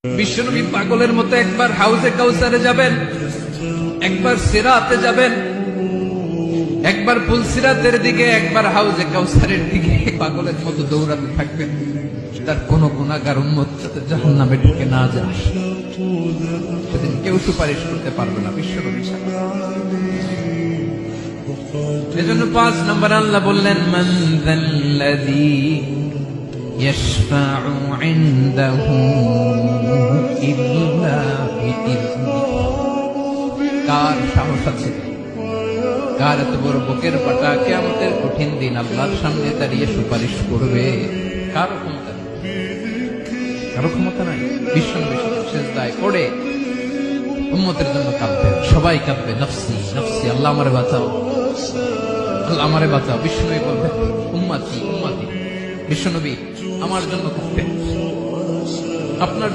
বিশ্বনবী পাগলের মতো একবার হাউজে কাউসারে যাবেন, একবার সিরাতে যাবেন, একবার পুলসিরাতের দিকে, একবার হাউজে কাউসারের দিকে পাগলের মতো দৌড়াতে থাকবেন। তার কোন গুনাহগার উম্মত যাতে জাহান্নামে ঢুকে না যায়, সেদিন কেউ সুপারিশ করতে পারবে না বিশ্বনবী ছাড়া। এজন্য 5 নম্বর আল্লাহ বললেন, মান যাল্লাযী ইয়াশফাউ ইনদাহু ইল্লা বিইযনিহি। কার সাহস আছে, কার এত বড় বুকের পাটা কিয়ামতের কঠিন দিন আল্লাহর সামনে দাঁড়িয়ে সুপারিশ করবে? কারো ক্ষমতা নেই, কারো ক্ষমতা নাই। বিশ্বনবী সিজদায় পড়ে উম্মতের জন্য কাঁদবেন, সবাই কাঁদবে, নফসি নফসি, আল্লাহ আমারে বাঁচাও, আল্লাহ আমারে বাঁচাও। বিশ্বনবী বলবেন, উম্মতি উম্মতি। বিশ্বনবী আমার জন্য কাঁদবেন, আপনার